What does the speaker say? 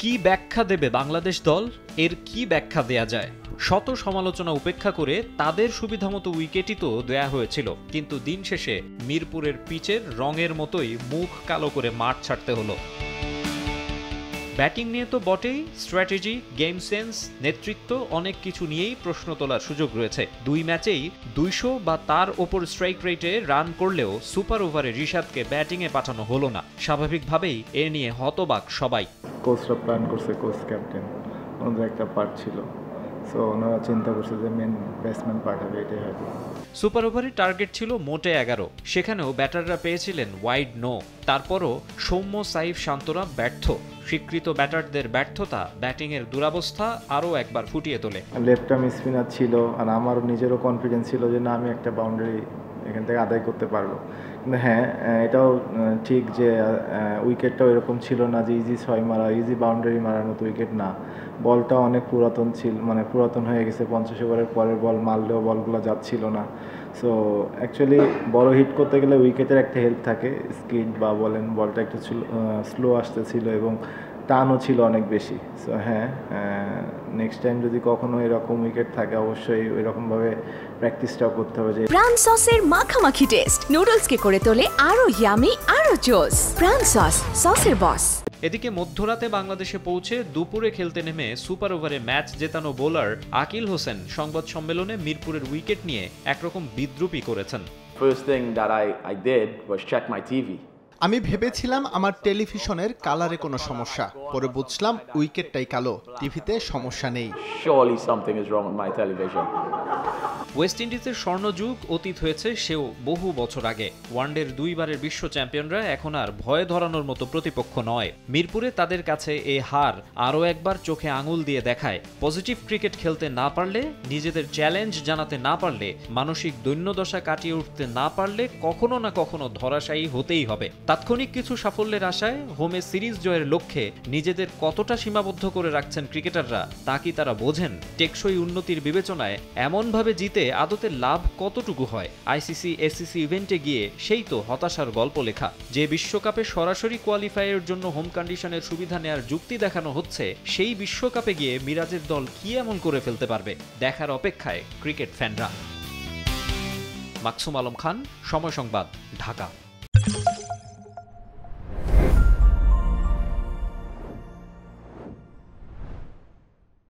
কি ব্যাখ্যা দেবে বাংলাদেশ দল? এর কি ব্যাখ্যা দেয়া যায়? শত সমালোচনা উপেক্ষা করে তাদের সুবিধামতো উইকেটই তো দেয়া হয়েছিল, কিন্তু দিন শেষে মিরপুরের পিচের রঙের মতোই মুখ কালো করে মাঠ ছাড়তে হলো। ব্যাটিং নিয়ে তো বটেই, স্ট্র্যাটেজি, গেম সেন্স, নেতৃত্ব অনেক কিছু নিয়েই প্রশ্ন তোলার সুযোগ রয়েছে। দুই ম্যাচেই 200 বা তার ওপর স্ট্রাইক রেটে রান করলেও সুপার ওভারে রিশাদকে ব্যাটিংয়ে পাঠানো হলো না। স্বাভাবিকভাবেই এ নিয়ে হতবাক সবাই। কোচরা প্ল্যান করছে, কোচ ক্যাপ্টেন ওনাদের একটা পার্ট ছিল, সো ওনারা চিন্তা করছে যে মেন ব্যাটসম্যান পাঠাবে, এটাই হয়তো। সুপার ওভারের টার্গেট ছিল মোটে 11, সেখানেও ব্যাটাররা পেয়েছিলেন ওয়াইড নো। তারপরও সৌম্য, সাইফ, শান্তরা ব্যর্থ। স্বীকৃত ব্যাটারদের ব্যর্থতা ব্যাটিংয়ের দুরবস্থা আরও একবার ফুটিয়ে তোলে। লেফট আর্ম স্পিনার ছিল, আর আমার নিজেরও কনফিডেন্স ছিল যে না, আমি একটা বাউন্ডারি এখান থেকে আদায় করতে পারবো। কিন্তু হ্যাঁ, এটাও ঠিক যে উইকেটটাও এরকম ছিল না যে ইজি 6 মারা, ইজি বাউন্ডারি মারার মতো উইকেট না। বলটা অনেক পুরাতন ছিল, মানে পুরাতন হয়ে গেছে। 50 ওভারের পরের বল মারলেও বলগুলো যাচ্ছিল না। সো অ্যাকচুয়ালি বড় হিট করতে গেলে উইকেটের একটা হেল্প থাকে, স্কিড বা বলেন, বলটা একটু স্লো আসতেছিল এবং টানও ছিল অনেক বেশি। সো হ্যাঁ, নেক্সট টাইম যদি কখনো এরকম উইকেট থাকে অবশ্যই ওইরকমভাবে প্র্যাকটিসটাও করতে হবে। যে প্রাণ সসের মাখামাখি টেস্ট নুডলসকে করে তোলে আরো ইয়ামি, আরো জোস। প্রাণ সস, সসের বস। এদিকে মধ্যরাতে বাংলাদেশে পৌঁছে দুপুরে খেলতে নেমে সুপার ওভারে ম্যাচ জেতানো বোলার আকিল হোসেন সংবাদ সম্মেলনে মিরপুরের উইকেট নিয়ে একরকম বিদ্রূপই করেছেন। First thing that I did was check my TV. আমি ভেবেছিলাম আমার টেলিভিশনের কালারে কোনো সমস্যা, পরে বুঝলাম উইকেটটাই কালো, টিভিতে সমস্যা নেই। Surely something is wrong with my television. West ইন্ডিজের স্বর্ণযুগ অতীত হয়েছে সেও বহু বছর আগে। ওয়ানডের 2 বারের বিশ্ব চ্যাম্পিয়নরা এখন আর ভয়ে ধরানোর মতো প্রতিপক্ষ নয়। মিরপুরে তাদের কাছে এ হার আরও একবার চোখে আঙুল দিয়ে দেখায়, পজিটিভ ক্রিকেট খেলতে না পারলে, নিজেদের চ্যালেঞ্জ জানাতে না পারলে, মানসিক দৈন্যদশা কাটিয়ে উঠতে না পারলে কখনো না কখনো ধরাশায়ী হতেই হবে। তাৎক্ষণিক কিছু সাফল্যের আশায় হোমে সিরিজ জয়ের লক্ষ্যে নিজেদের কতটা সীমাবদ্ধ করে রাখছেন ক্রিকেটাররা তা কি তারা বোঝেন? টেকসই উন্নতির বিবেচনায় এমনভাবে জিতে আদতে লাভ কতটুকু হয়? আইসিসি এসিসি ইভেন্টে গিয়ে সেই তো হতাশার গল্প লেখা। যে বিশ্বকাপে সরাসরি কোয়ালিফাইয়ের জন্য হোম কন্ডিশনের সুবিধা নেয়ার যুক্তি দেখানো হচ্ছে, সেই বিশ্বকাপে গিয়ে মিরাজের দল কি এমন করে ফেলতে পারবে? দেখার অপেক্ষায় ক্রিকেট ফ্যানরা। মাকসুম আলম খান, সময় সংবাদ, ঢাকা।